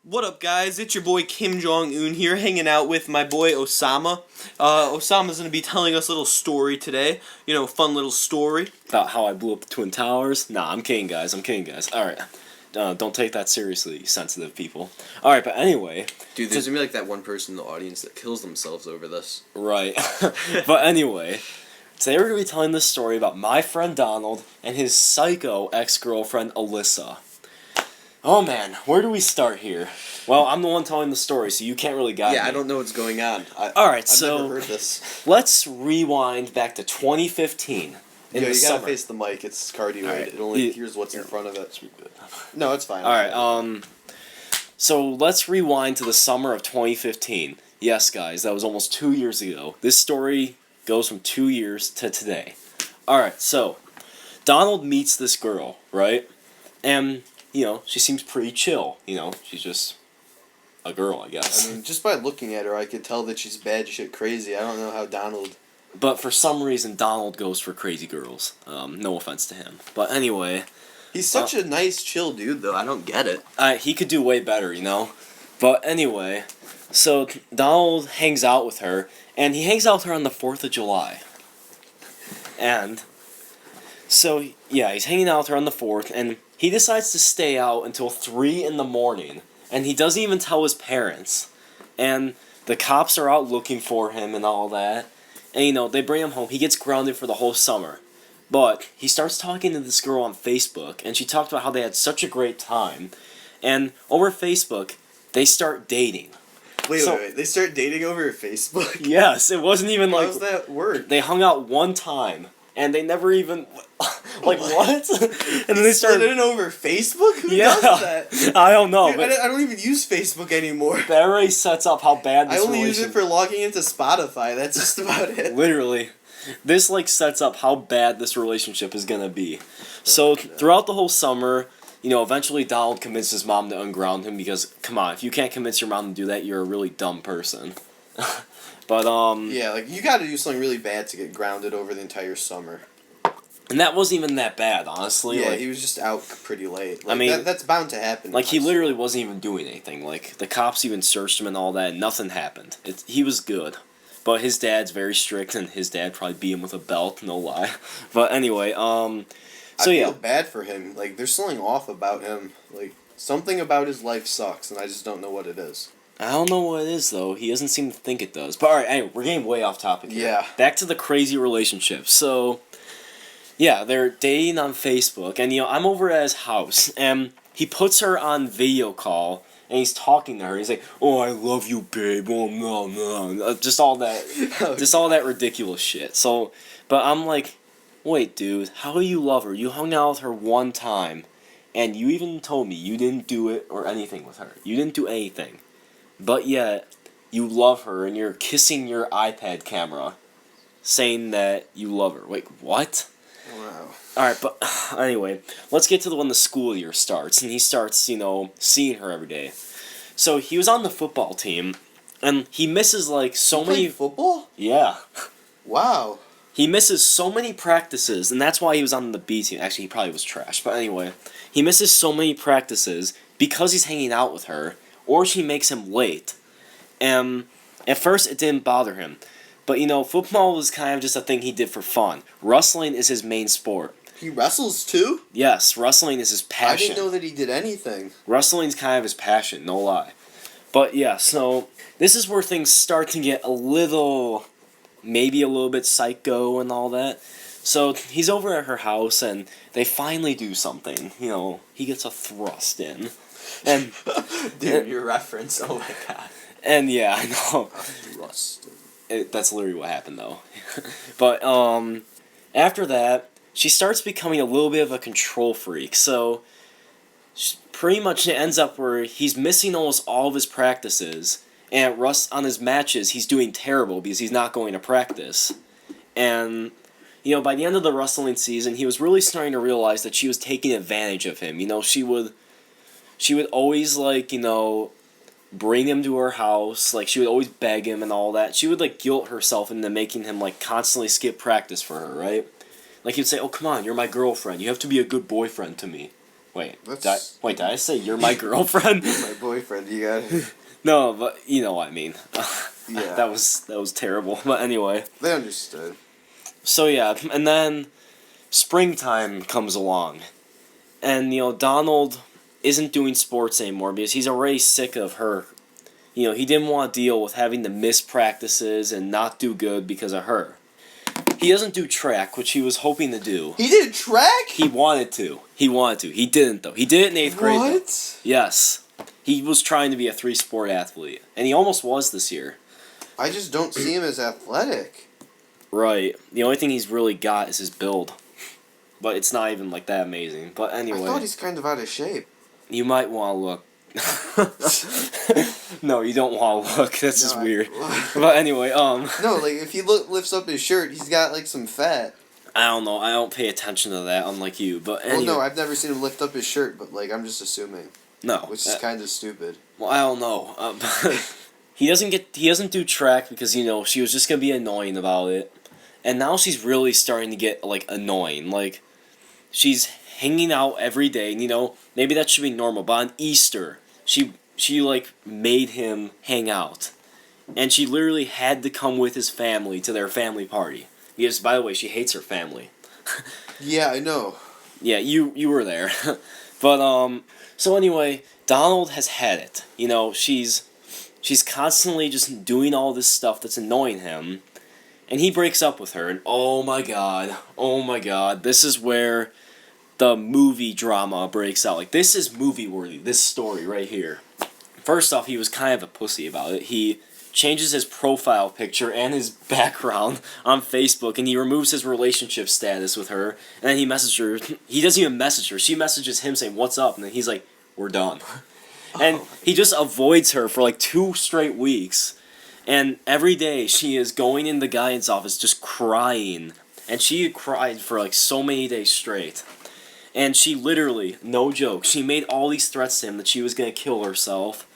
What up, guys? It's your boy Kim Jong-un here, hanging out with my boy Osama. Osama's gonna be telling us a little story today. Fun little story. About how I blew up the Twin Towers? Nah, I'm kidding, guys. Alright. Don't take that seriously, you sensitive people. Alright, but anyway. Dude, there's gonna be like that one person in the audience that kills themselves over this. Right. But anyway, today we're gonna be telling this story about my friend Donald and his psycho ex-girlfriend Alyssa. Oh man, where do we start here? Well, I'm the one telling the story, so you can't really guide me. Yeah, I don't know what's going on. Alright, I've never heard this. Let's rewind back to 2015. You gotta face the mic. It's cardioid. Right. It only hears what's in front of it. No, it's fine. Alright, so let's rewind to the summer of 2015. Yes, guys, that was almost 2 years ago. This story goes from 2 years to today. Alright, so Donald meets this girl, right? And, she seems pretty chill. She's just a girl, I guess. I mean, just by looking at her, I could tell that she's bad shit crazy. I don't know how Donald... But for some reason, Donald goes for crazy girls. No offense to him. But anyway... He's such a nice, chill dude, though. I don't get it. He could do way better, But anyway, so Donald hangs out with her, and he hangs out with her on the 4th of July. And so, yeah, he's hanging out with her on the 4th, and he decides to stay out until 3 in the morning. And he doesn't even tell his parents. And the cops are out looking for him and all that. And, they bring him home. He gets grounded for the whole summer. But he starts talking to this girl on Facebook, and she talked about how they had such a great time. And over Facebook, they start dating. Wait. They start dating over Facebook? Yes, it wasn't even like... How does that work? They hung out one time, and they never even... Like, what? And then they started started... in over Facebook? Who Yeah, does that? I don't know. Dude, But I don't even use Facebook anymore. that already sets up how bad this I only use relation- it for logging into Spotify. That's just about it. Literally. This, sets up how bad this relationship is gonna be. So, throughout the whole summer, eventually Donald convinced his mom to unground him because, come on, if you can't convince your mom to do that, you're a really dumb person. But, Yeah, you gotta do something really bad to get grounded over the entire summer. And that wasn't even that bad, honestly. Yeah, he was just out pretty late. I mean... That's bound to happen. He literally wasn't even doing anything. The cops even searched him and all that, and nothing happened. He was good. But his dad's very strict, and his dad probably beat him with a belt, no lie. But anyway, I feel bad for him. There's something off about him. Something about his life sucks, and I just don't know what it is. I don't know what it is, though. He doesn't seem to think it does. But alright, anyway, we're getting way off topic here. Yeah. Back to the crazy relationship. So, yeah, they're dating on Facebook, and, I'm over at his house, and he puts her on video call, and he's talking to her. He's like, "Oh, I love you, babe. Oh, no." Just all that ridiculous shit. So, but I'm like, wait, dude, how do you love her? You hung out with her one time, and you even told me you didn't do it or anything with her. You didn't do anything. But yet, you love her, and you're kissing your iPad camera, saying that you love her. Wait, what? Wow. Alright, but anyway, let's get to when the school year starts, and he starts, seeing her every day. So, he was on the football team, and he misses, so many... football? Yeah. Wow. He misses so many practices, and that's why he was on the B team. Actually, he probably was trash, but anyway. He misses so many practices because he's hanging out with her, or she makes him late. And at first, it didn't bother him. But, football was kind of just a thing he did for fun. Wrestling is his main sport. He wrestles too? Yes, wrestling is his passion. I didn't know that he did anything. Wrestling's kind of his passion, no lie. But yeah, so this is where things start to get maybe a little bit psycho and all that. So he's over at her house and they finally do something. He gets a thrust in. And Dude, your reference, oh my god. And yeah, I know. Thrust. That's literally what happened though. But after that, she starts becoming a little bit of a control freak. So pretty much it ends up where he's missing almost all of his practices, and on his matches he's doing terrible because he's not going to practice. And by the end of the wrestling season, he was really starting to realize that she was taking advantage of him. She would always bring him to her house. She would always beg him and all that. She would guilt herself into making him constantly skip practice for her, right? He'd say, "Oh, come on, you're my girlfriend. You have to be a good boyfriend to me." Wait, That's- did I say you're my girlfriend? My boyfriend, you got it. No, but you know what I mean. Yeah. That was terrible. But anyway. They understood. So yeah, and then springtime comes along. And Donald isn't doing sports anymore because he's already sick of her. He didn't want to deal with having to miss practices and not do good because of her. He doesn't do track, which he was hoping to do. He did track? He wanted to. He didn't, though. He did it in 8th grade. What? Yes. He was trying to be a 3-sport athlete. And he almost was this year. I just don't see him as athletic. Right. The only thing he's really got is his build. But it's not even, that amazing. But anyway. I thought he's kind of out of shape. You might want to look. No, you don't want to look. That's just weird. But anyway, No, if he lifts up his shirt, he's got, some fat. I don't know. I don't pay attention to that, unlike you. But anyway. Well, no, I've never seen him lift up his shirt, but, I'm just assuming. No. Which is kind of stupid. Well, I don't know. He doesn't do track because, she was just going to be annoying about it. And now she's really starting to get, annoying. She's hanging out every day. And, maybe that should be normal. But on Easter, she made him hang out. And she literally had to come with his family to their family party. Because, by the way, she hates her family. Yeah, I know. Yeah, you were there. But, so anyway, Donald has had it. She's constantly just doing all this stuff that's annoying him. And he breaks up with her. And oh my god, this is where the movie drama breaks out. This is movie worthy, this story right here. First off, he was kind of a pussy about it. He changes his profile picture and his background on Facebook, and he removes his relationship status with her, and then he messages her. He doesn't even message her. She messages him saying, "What's up?" And then he's like, "We're done." And he just avoids her for 2 straight weeks. And every day she is going in the guidance office just crying. And she cried for so many days straight. And she literally, no joke, she made all these threats to him that she was going to kill herself.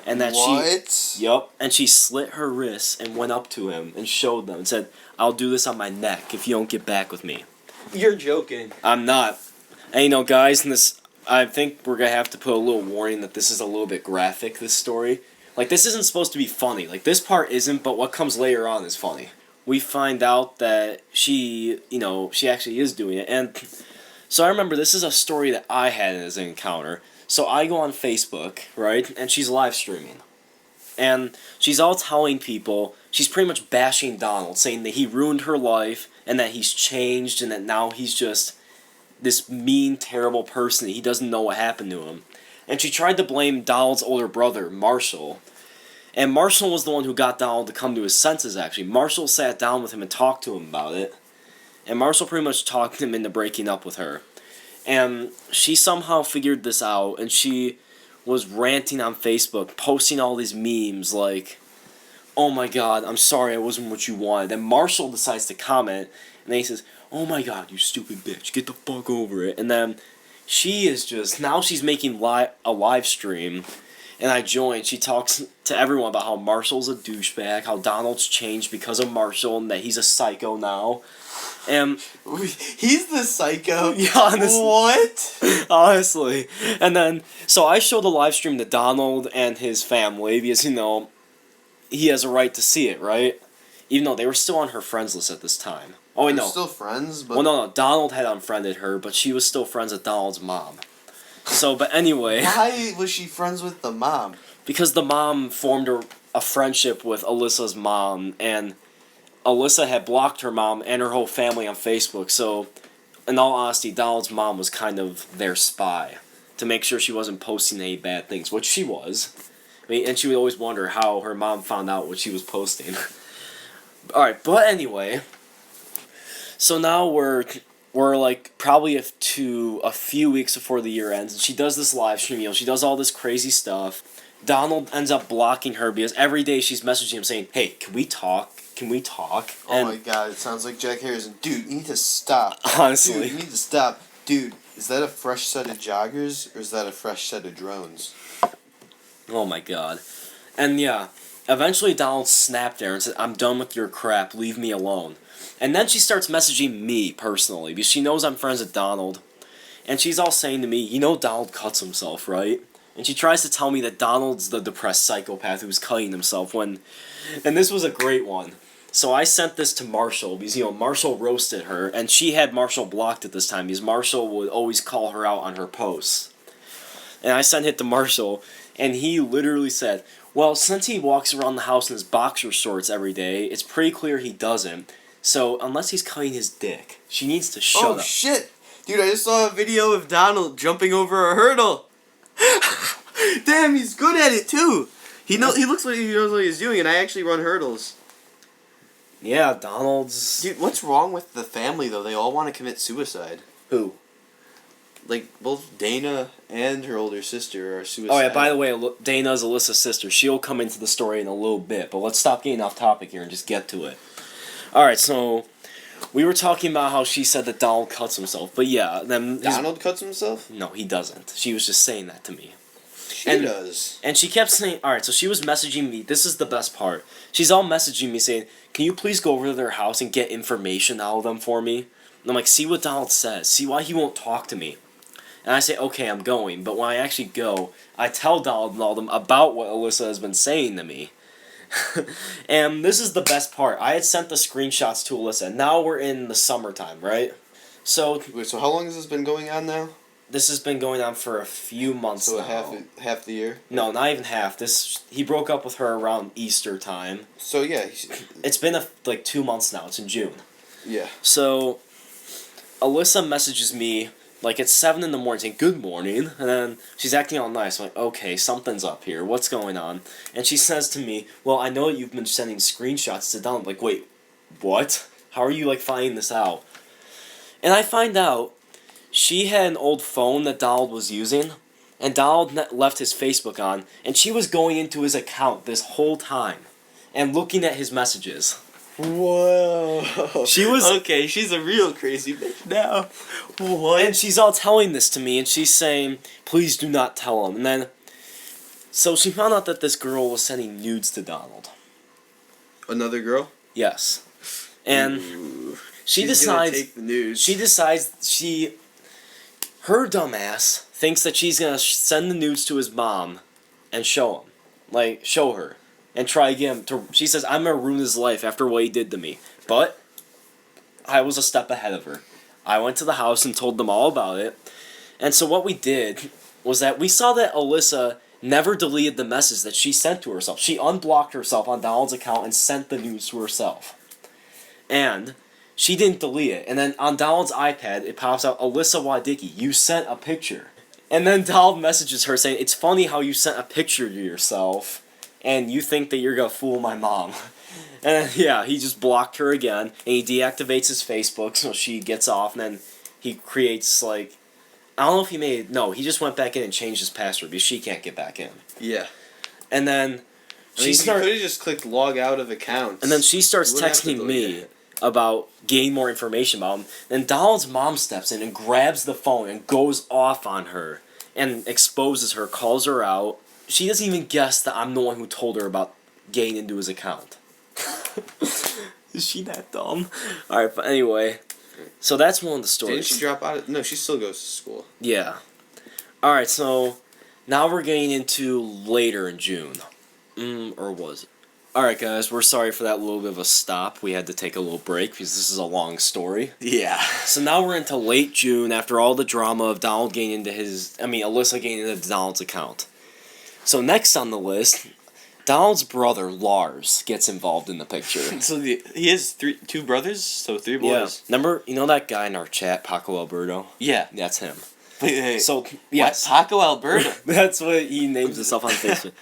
And that What? Yup. And she slit her wrists and went up to him and showed them and said, "I'll do this on my neck if you don't get back with me." You're joking. I'm not. And guys, in this, I think we're going to have to put a little warning that this is a little bit graphic, this story. This isn't supposed to be funny. This part isn't, but what comes later on is funny. We find out that she actually is doing it. And so I remember this is a story that I had as an encounter. So I go on Facebook, right, and she's live streaming. And she's all telling people, she's pretty much bashing Donald, saying that he ruined her life, and that he's changed, and that now he's just this mean, terrible person that he doesn't know what happened to him. And she tried to blame Donald's older brother, Marshall. And Marshall was the one who got Donald to come to his senses, actually. Marshall sat down with him and talked to him about it. And Marshall pretty much talked him into breaking up with her. And she somehow figured this out, and she was ranting on Facebook, posting all these memes "Oh my god, I'm sorry I wasn't what you wanted." And Marshall decides to comment, and then he says, "Oh my god, you stupid bitch, get the fuck over it." And then she is just, now she's making a live stream, and I joined. She talks to everyone about how Marshall's a douchebag, how Donald's changed because of Marshall, and that he's a psycho now. And he's the psycho? Yeah, honestly. What? Honestly. And then, so I showed the live stream to Donald and his family, because, he has a right to see it, right? Even though they were still on her friends list at this time. Oh, wait, no. Still friends, but... Well, no. Donald had unfriended her, but she was still friends with Donald's mom. So, but anyway... Why was she friends with the mom? Because the mom formed a friendship with Alyssa's mom, and Alyssa had blocked her mom and her whole family on Facebook, so, in all honesty, Donald's mom was kind of their spy, to make sure she wasn't posting any bad things, which she was. And she would always wonder how her mom found out what she was posting. Alright, but anyway... So now we're probably to a few weeks before the year ends, and she does this live stream, she does all this crazy stuff. Donald ends up blocking her because every day she's messaging him saying, "Hey, can we talk? Can we talk?" Oh my god, it sounds like Jack Harrison. Dude, you need to stop. Honestly. Dude, you need to stop. Dude, is that a fresh set of joggers, or is that a fresh set of drones? Oh my god. And yeah, eventually Donald snapped at her and said, "I'm done with your crap, leave me alone." And then she starts messaging me personally, because she knows I'm friends with Donald. And she's all saying to me, you know Donald cuts himself, right? And she tries to tell me that Donald's the depressed psychopath who's cutting himself when... And this was a great one. So I sent this to Marshall because, Marshall roasted her, and she had Marshall blocked at this time because Marshall would always call her out on her posts. And I sent it to Marshall, and he literally said, well, since he walks around the house in his boxer shorts every day, it's pretty clear he doesn't. So unless he's cutting his dick, she needs to shut up. Oh, shit! Dude, I just saw a video of Donald jumping over a hurdle. Damn, he's good at it, too. He looks like he knows what he's doing, and I actually run hurdles. Yeah, Donald's... Dude, what's wrong with the family, though? They all want to commit suicide. Who? Like, both Dana and her older sister are suicidal. Oh, yeah, by the way, Dana's Alyssa's sister. She'll come into the story in a little bit, but let's stop getting off topic here and just get to it. Alright, so... We were talking about how she said that Donald cuts himself, but yeah, then... Donald cuts himself? No, he doesn't. She was just saying that to me. She does. And she kept saying, alright, so she was messaging me, this is the best part. She's all messaging me saying, can you please go over to their house and get information out of them for me? And I'm like, see what Donald says, see why he won't talk to me. And I say, okay, I'm going, but when I actually go, I tell Donald and all them about what Alyssa has been saying to me. And this is the best part. I had sent the screenshots to Alyssa. Now we're in the summertime, right? So... Wait, so how long has this been going on now? This has been going on for a few months now. So half the year? No, not even half. He broke up with her around Easter time. So yeah. It's been like 2 months now. It's in June. Yeah. So, Alyssa messages me like at 7 in the morning saying, good morning, and then she's acting all nice. I'm like, okay, something's up here. What's going on? And she says to me, well, I know you've been sending screenshots to Donald. Like, wait, what? How are you, like, finding this out? And I find out she had an old phone that Donald was using, and Donald left his Facebook on, and she was going into his account this whole time and looking at his messages. Whoa. She was... Okay, she's a real crazy bitch now. What? And she's all telling this to me, and she's saying, please do not tell him. And then, so she found out that this girl was sending nudes to Donald. Another girl? Yes. And Ooh. she She's gonna decides... take the news. She decides her dumbass thinks that she's gonna send the nudes to his mom and show him. Like, show her. And try again to... She says, I'm gonna ruin his life after what he did to me. But I was a step ahead of her. I went to the house and told them all about it. And so what we did was that we saw that Alyssa never deleted the message that she sent to herself. She unblocked herself on Donald's account and sent the news to herself. And she didn't delete it. And then on Donald's iPad, it pops out, Alyssa Wadicki, you sent a picture. And then Donald messages her saying, it's funny how you sent a picture to yourself and you think that you're gonna fool my mom. And then, yeah, he just blocked her again, and he deactivates his Facebook, so she gets off, and then he creates, like... I don't know if he made... No, he just went back in and changed his password, because she can't get back in. Yeah. And then... He could have just clicked log out of accounts. And then she starts texting me about getting more information about him. Then Donald's mom steps in and grabs the phone and goes off on her, and exposes her, calls her out. She doesn't even guess that I'm the one who told her about getting into his account. Is she that dumb? Alright, but anyway. So that's one of the stories. Didn't she drop out of... No, she still goes to school. Yeah. Alright, so now we're getting into later in June. Or was it? Alright guys, we're sorry for that little bit of a stop. We had to take a little break because this is a long story. Yeah. So now we're into late June after all the drama of Donald getting into Alyssa getting into Donald's account. So next on the list, Donald's brother, Lars, gets involved in the picture. So he has two brothers, so 3 boys. Yeah. Remember, you know that guy in our chat, Paco Alberto? Yeah. That's him. Wait. So, yes. What? Paco Alberto? That's what he names himself on Facebook.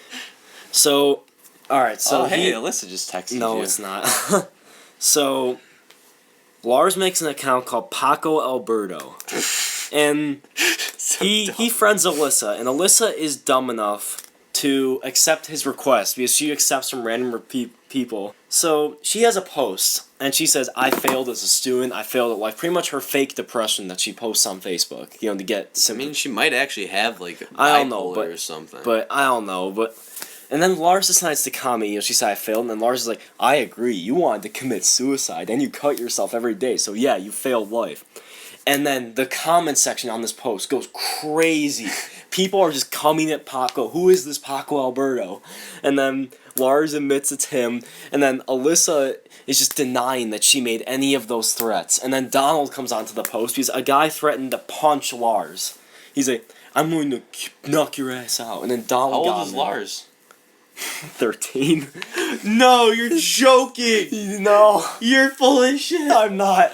So, alright, so hey, Alyssa just texted you. No, it's not. So, Lars makes an account called Paco Alberto. And So he friends Alyssa, and Alyssa is dumb enough to accept his request because she accepts from random people. So she has a post, and she says, I failed as a student, I failed at life. Pretty much her fake depression that she posts on Facebook, to get I mean, she might actually have, like, I don't know, bipolar or something. But I don't know, And then Lars decides to comment, she said, I failed, and then Lars is like, I agree, you wanted to commit suicide, and you cut yourself every day, so yeah, you failed life. And then the comment section on this post goes crazy. People are just coming at Paco. Who is this Paco Alberto? And then Lars admits it's him. And then Alyssa is just denying that she made any of those threats. And then Donald comes onto the post because a guy threatened to punch Lars. He's like, I'm going to knock your ass out. And then Donald How old is Lars? 13. No, you're joking. No. You're full of shit. I'm not.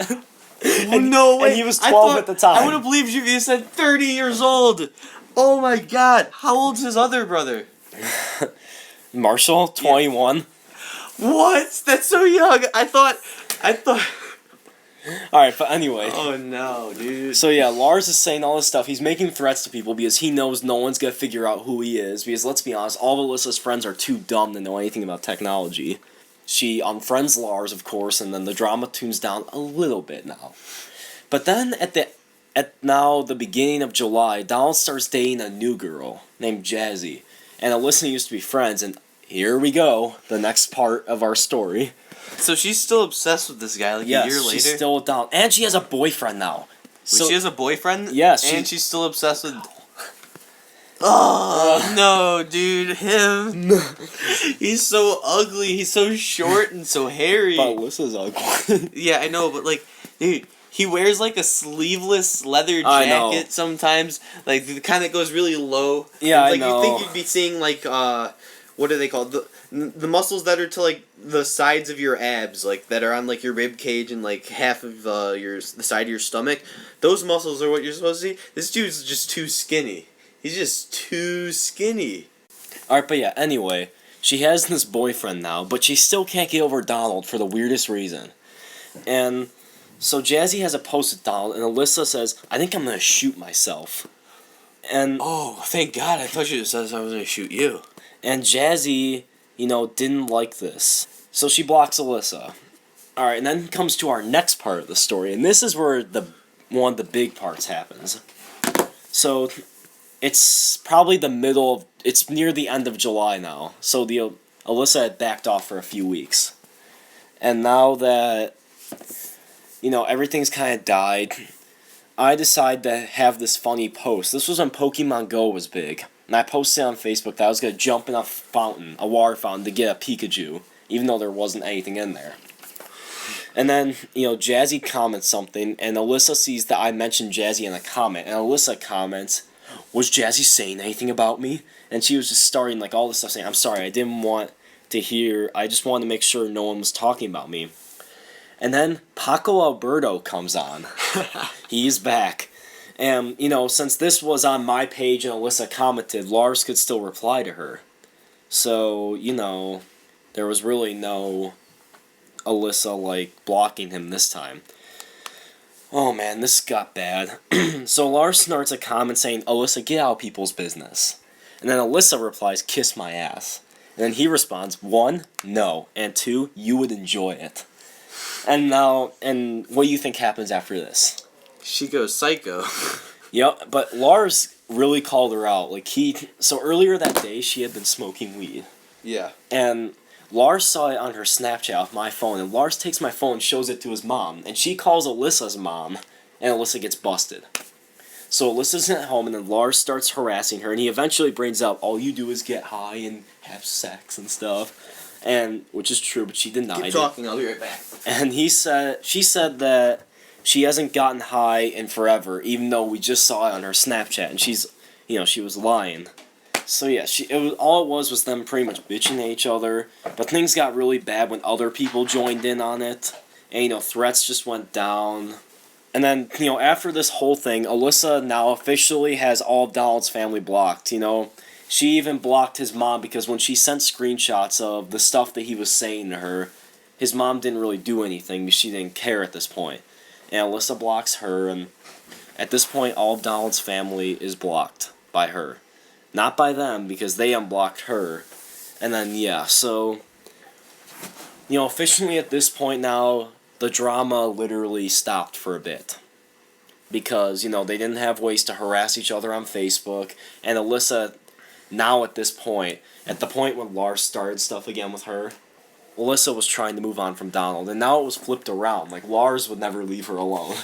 No way. And he was 12 at the time. I would have believed you if you said 30 years old. Oh my god. How old's his other brother? Marshall, 21. What? That's so young. I thought. Alright, but anyway. Oh no, dude. So yeah, Lars is saying all this stuff. He's making threats to people because he knows no one's gonna figure out who he is. Because let's be honest, all of Alyssa's friends are too dumb to know anything about technology. She unfriends Lars, of course, and then the drama tunes down a little bit now. But then at the beginning of July, Donald starts dating a new girl named Jazzy. And Alyssa used to be friends, and here we go, the next part of our story. So she's still obsessed with this guy like a year later? She's still with Donald. And she has a boyfriend now. So she has a boyfriend? Yes. And she's still obsessed with... Oh, no, dude. Him. He's so ugly. He's so short and so hairy. But Alyssa's ugly. Yeah, I know, but like, dude, he wears like a sleeveless leather jacket sometimes. Like, the kind that goes really low. Yeah, and, like, I know. You think you'd be seeing, like, what are they called? The muscles that are to, like, the sides of your abs, like, that are on, like, your rib cage and, like, half of the side of your stomach. Those muscles are what you're supposed to see. This dude's just too skinny. He's just too skinny. Alright, but yeah, anyway, she has this boyfriend now, but she still can't get over Donald for the weirdest reason. And so Jazzy has a post with Donald, and Alyssa says, I think I'm gonna shoot myself. And oh, thank God, I thought you said I was gonna shoot you. And Jazzy, didn't like this. So she blocks Alyssa. Alright, and then comes to our next part of the story, and this is where one of the big parts happens. So it's probably it's near the end of July now. So Alyssa had backed off for a few weeks. And now that, everything's kind of died, I decided to have this funny post. This was when Pokemon Go was big. And I posted on Facebook that I was going to jump in a water fountain to get a Pikachu, even though there wasn't anything in there. And then, Jazzy comments something, and Alyssa sees that I mentioned Jazzy in a comment, and Alyssa comments, was Jazzy saying anything about me? And she was just starting, like, all this stuff saying, I'm sorry, I didn't want to hear, I just wanted to make sure no one was talking about me. And then Paco Alberto comes on. He's back. And, since this was on my page and Alyssa commented, Lars could still reply to her. So, there was really no Alyssa, like, blocking him this time. Oh man, this got bad. So Lars starts a comment saying, Alyssa, get out of people's business. And then Alyssa replies, kiss my ass. And then he responds, 1, no, and 2, you would enjoy it. And what do you think happens after this? She goes psycho. Yep, but Lars really called her out. So earlier that day, she had been smoking weed. Yeah. And Lars saw it on her Snapchat off my phone, and Lars takes my phone and shows it to his mom, and she calls Alyssa's mom, and Alyssa gets busted. So Alyssa's at home, and then Lars starts harassing her, and he eventually brings up, all you do is get high and have sex and stuff, and which is true, but she denied it. Keep talking, I'll be right back. And she said that she hasn't gotten high in forever, even though we just saw it on her Snapchat, and she was lying. So yeah, all it was them pretty much bitching at each other, but things got really bad when other people joined in on it, and threats just went down. And then, after this whole thing, Alyssa now officially has all of Donald's family blocked, She even blocked his mom because when she sent screenshots of the stuff that he was saying to her, his mom didn't really do anything because she didn't care at this point. And Alyssa blocks her, and at this point, all of Donald's family is blocked by her. Not by them, because they unblocked her. And then, yeah, so, officially at this point now, the drama literally stopped for a bit. Because, they didn't have ways to harass each other on Facebook, and Alyssa, now at this point, at the point when Lars started stuff again with her, Alyssa was trying to move on from Donald, and now it was flipped around. Like, Lars would never leave her alone.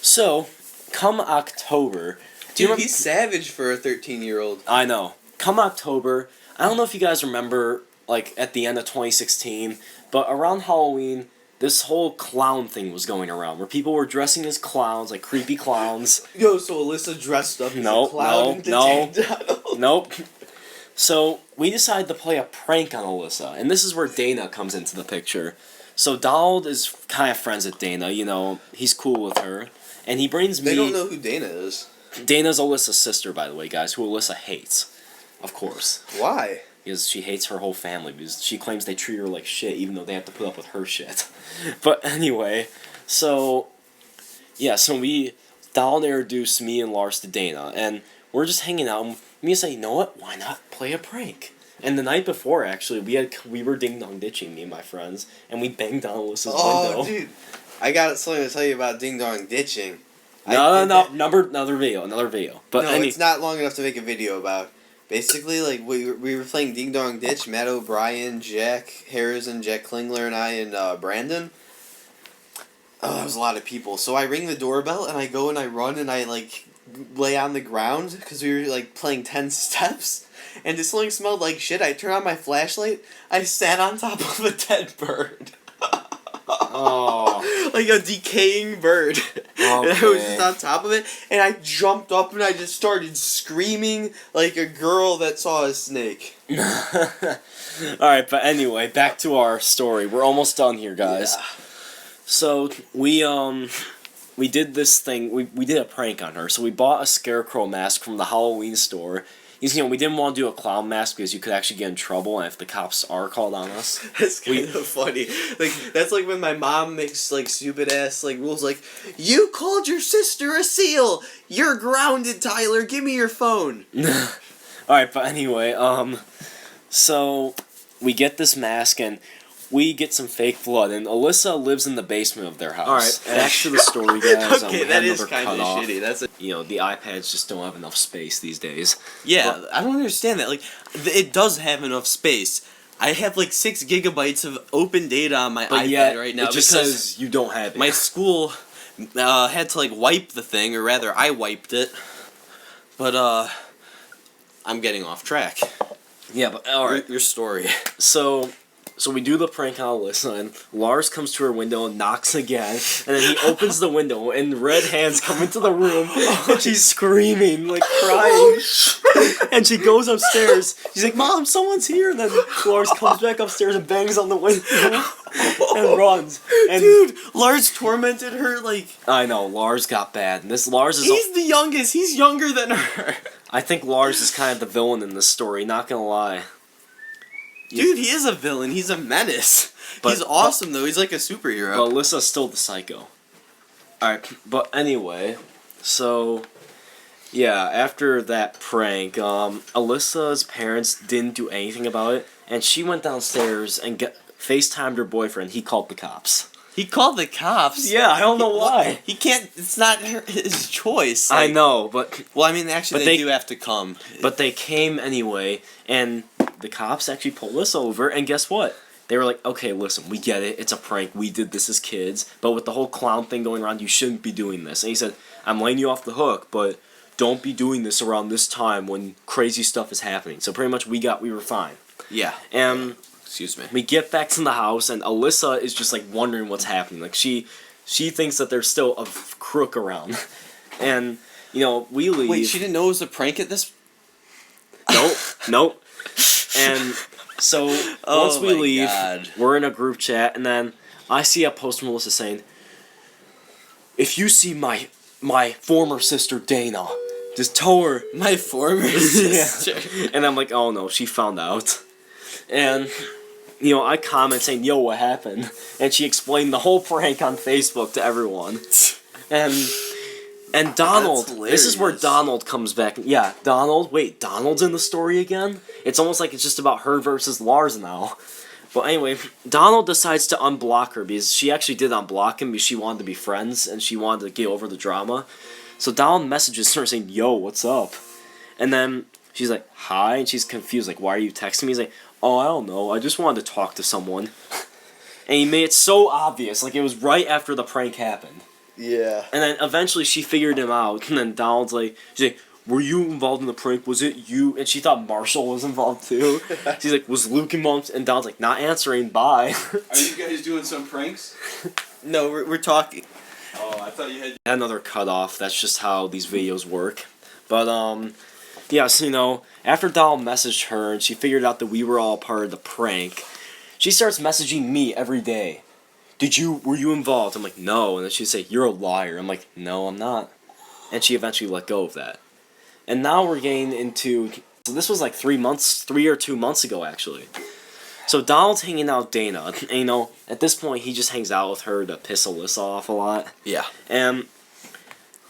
So, come October... Dude, he's savage for a 13-year-old. I know. Come October, I don't know if you guys remember, like, at the end of 2016, but around Halloween, this whole clown thing was going around, where people were dressing as clowns, like creepy clowns. Yo, so Alyssa dressed up as a clown? Nope. So, we decided to play a prank on Alyssa, and this is where Dana comes into the picture. So, Donald is kind of friends with Dana, you know, he's cool with her, and he brings me... They don't know who Dana is. Dana's Alyssa's sister, by the way, guys, who Alyssa hates. Of course. Why? Because she hates her whole family, because she claims they treat her like shit, even though they have to put up with her shit. But anyway, so... Yeah, so Donald introduced me and Lars to Dana, and we're just hanging out, and me say, you know what, why not play a prank? And the night before, actually, we were ding-dong ditching, me and my friends, and we banged on Alyssa's window. Oh, dude. I got something to tell you about ding-dong ditching. No, another video. But no, it's not long enough to make a video about. Basically, like, we were playing Ding Dong Ditch, Matt O'Brien, Jack Harrison, Jack Klingler, and I, and Brandon. Oh, that was a lot of people. So I ring the doorbell, and I go and I run, and I, like, lay on the ground, because we were, like, playing 10 steps, and this thing smelled like shit. I turn on my flashlight, I sat on top of a dead bird. Oh. Like a decaying bird. Okay. And I was just on top of it, and I jumped up and I just started screaming like a girl that saw a snake. Alright, but anyway, back to our story. We're almost done here, guys. Yeah. So, we did this thing, we did a prank on her. So we bought a scarecrow mask from the Halloween store. You know, we didn't want to do a clown mask because you could actually get in trouble, and if the cops are called on us. That's kind of funny. Like, that's like when my mom makes, like, stupid-ass, like, rules like, you called your sister a seal! You're grounded, Tyler! Give me your phone! Alright, but anyway, so we get this mask, and we get some fake blood, and Alyssa lives in the basement of their house. Alright. Back to the story, guys. Okay, that is kind of shitty. That's You know, the iPads just don't have enough space these days. Yeah, I don't understand that. Like, it does have enough space. I have like 6 gigabytes of open data on my iPad right now. It just says you don't have it. My school had to like wipe the thing, or rather, I wiped it. But I'm getting off track. Yeah, but alright. Your story. So we do the prank on Alyssa, and Lars comes to her window and knocks again, and then he opens the window, and red hands come into the room, and she's screaming, like, crying, and she goes upstairs, she's like, Mom, someone's here, and then Lars comes back upstairs and bangs on the window, and runs. And dude, Lars tormented her, like... I know, Lars got bad, and this Lars is... He's the youngest, he's younger than her. I think Lars is kind of the villain in this story, not gonna lie. Dude, he is a villain. He's a menace. He's awesome, though. He's like a superhero. But Alyssa's still the psycho. Alright, but anyway, so... Yeah, after that prank, Alyssa's parents didn't do anything about it, and she went downstairs and FaceTimed her boyfriend. He called the cops. He called the cops? Yeah, I don't know why. He can't... It's not his choice. Like, I know, but... Well, I mean, actually, they do have to come. But they came anyway, and... The cops actually pulled us over, and guess what? They were like, okay, listen, we get it, it's a prank, we did this as kids, but with the whole clown thing going around, you shouldn't be doing this. And he said, I'm letting you off the hook, but don't be doing this around this time when crazy stuff is happening. So pretty much we were fine. Yeah. And excuse me. We get back to the house, and Alyssa is just like wondering what's happening. Like she thinks that there's still a crook around. And, you know, we leave. Wait, she didn't know it was a prank at this... Nope. And so, once we leave, we're in a group chat, and then I see a post from Melissa saying, if you see my former sister Dana, just tell her... My former sister? Yeah. And I'm like, oh no, she found out. And, you know, I comment saying, yo, what happened? And she explained the whole prank on Facebook to everyone. And Donald, this is where Donald comes back. Yeah, Donald. Wait, Donald's in the story again? It's almost like it's just about her versus Lars now. But anyway, Donald decides to unblock her because she actually did unblock him because she wanted to be friends and she wanted to get over the drama. So Donald messages her saying, yo, what's up? And then she's like, hi, and she's confused, like, why are you texting me? He's like, oh, I don't know, I just wanted to talk to someone. And he made it so obvious, like it was right after the prank happened. Yeah. And then eventually she figured him out, and then Donald's like, she's like, were you involved in the prank? Was it you? And she thought Marshall was involved too. She's like, was Luke involved? And Donald's like, not answering, bye. Are you guys doing some pranks? No, we're talking. Oh, I thought you had. Another cutoff, that's just how these videos work. But, yeah, so, you know, after Donald messaged her and she figured out that we were all part of the prank, she starts messaging me every day. Were you involved? I'm like, no. And then she'd say, you're a liar. I'm like, no, I'm not. And she eventually let go of that. And now we're getting into, so this was like 3 or 2 months ago, actually. So Donald's hanging out with Dana, and, you know, at this point, he just hangs out with her to piss Alyssa off a lot. Yeah. And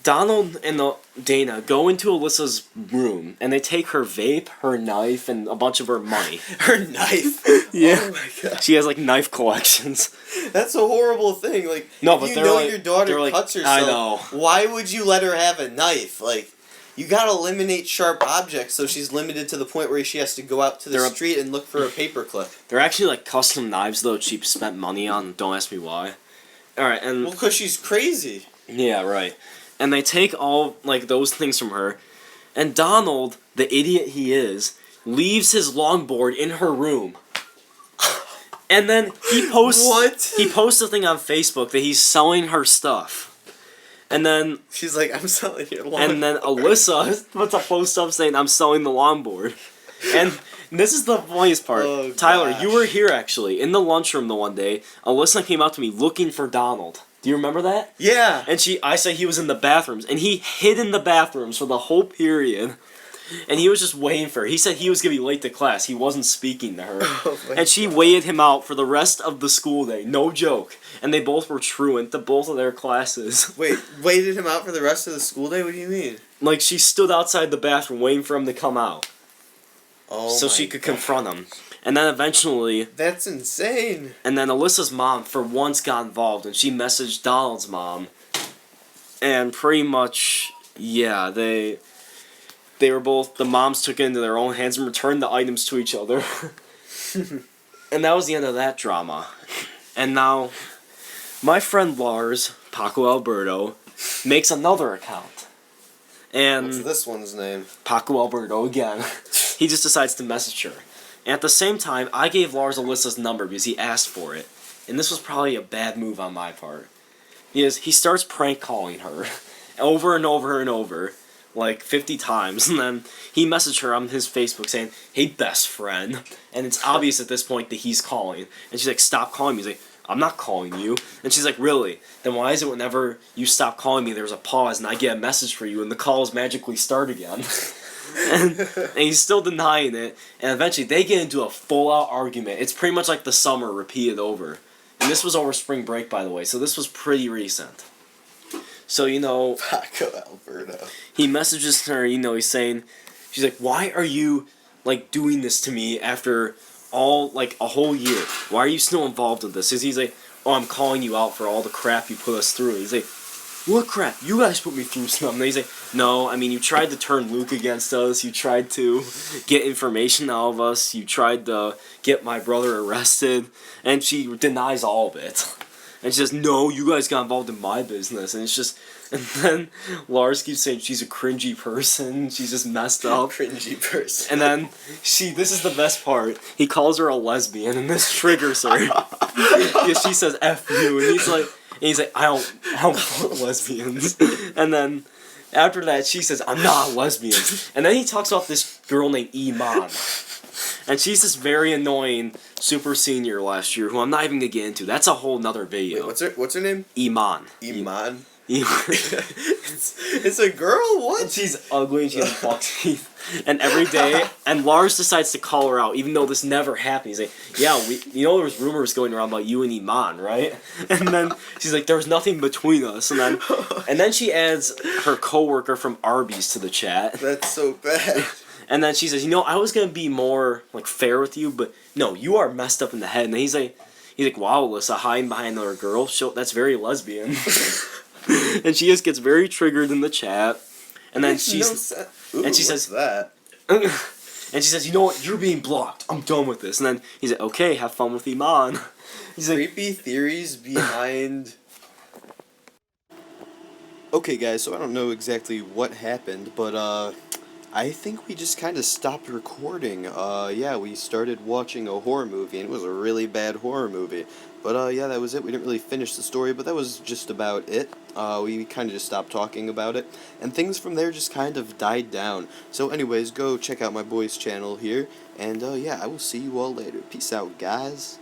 Donald and Dana go into Alyssa's room, and they take her vape, her knife, and a bunch of her money. Her knife. Yeah. Oh my god. She has, like, knife collections. That's a horrible thing. Like, No, if but you they're know like- your daughter they're like, cuts herself, I know. why would you let her have a knife? Like, you gotta eliminate sharp objects so she's limited to the point where she has to go out to the They're a- street and look for a paperclip. They're actually, like, custom knives, though, she spent money on. Don't ask me why. Alright, and... Well, because she's crazy. Yeah, right. And they take all, like, those things from her, and Donald, the idiot he is, leaves his longboard in her room. And then he posts... What? He posts a thing on Facebook that he's selling her stuff. And then... She's like, I'm selling your lawn. And then Alyssa puts a post up saying, I'm selling the longboard. And this is the funniest part. Oh, Tyler, gosh. you were here, actually, in the lunchroom the one day. Alyssa came out to me looking for Donald. Do you remember that? Yeah. And I said he was in the bathrooms, and he hid in the bathrooms for the whole period. And he was just waiting for her. He said he was going to be late to class. He wasn't speaking to her. Oh my And she waited him out for the rest of the school day. No joke. And they both were truant to both of their classes. Wait, waited him out for the rest of the school day? What do you mean? Like, she stood outside the bathroom waiting for him to come out. Oh So my she could God. confront him. And then eventually... That's insane. And then Alyssa's mom, for once, got involved. And she messaged Donald's mom. And pretty much, yeah, they were both... The moms took it into their own hands and returned the items to each other. And that was the end of that drama. And now, my friend Lars, Paco Alberto, makes another account. And... What's this one's name? Paco Alberto again. He just decides to message her. And at the same time, I gave Lars Alyssa's number because he asked for it. And this was probably a bad move on my part. He starts prank calling her over and over and over, like 50 times. And then he messaged her on his Facebook saying, hey, best friend. And it's obvious at this point that he's calling. And she's like, stop calling me. He's like, I'm not calling you. And she's like, really? Then why is it whenever you stop calling me, there's a pause and I get a message for you and the calls magically start again? and he's still denying it. And eventually they get into a full-out argument. It's pretty much like the summer repeated over. And this was over spring break, by the way, so this was pretty recent. So, you know... Paco Alberto. He messages her, you know, he's saying... She's like, why are you, like, doing this to me after all, like, a whole year? Why are you still involved in this? He's like, oh, I'm calling you out for all the crap you put us through. And he's like, what crap? You guys put me through something. And he's like, no, I mean, you tried to turn Luke against us. You tried to get information out of us. You tried to get my brother arrested. And she denies all of it. And she says, no, you guys got involved in my business. And it's just... And then Lars keeps saying she's a cringy person. She's just messed up. Cringy person. And then this is the best part. He calls her a lesbian, and this triggers her. Because she says F you, and he's like, I don't fuck lesbians. And then after that, she says, I'm not a lesbian. And then he talks about this girl named Iman. And she's this very annoying super senior last year who I'm not even gonna get into. That's a whole nother video. Wait, what's her name? Iman. Iman. It's a girl? What? And she's ugly and she has buck teeth. And every day, and Lars decides to call her out, even though this never happened. He's like, yeah, you know there was rumors going around about you and Iman, right? And then she's like, there was nothing between us. And then she adds her coworker from Arby's to the chat. That's so bad. And then she says, you know, I was going to be more, like, fair with you, but no, you are messed up in the head. And then he's like, wow, Alyssa, hiding behind another girl, that's very lesbian. And she just gets very triggered in the chat. And then she says, that? and she says, you know what, you're being blocked. I'm done with this. And then he's like, okay, have fun with Iman. He's like, Creepy theories behind Okay, guys, so I don't know exactly what happened, but I think we just kind of stopped recording. Yeah, we started watching a horror movie, and it was a really bad horror movie. But yeah, that was it. We didn't really finish the story, but that was just about it. We kind of just stopped talking about it, and things from there just kind of died down. So anyways, go check out my boy's channel here, and yeah, I will see you all later. Peace out, guys.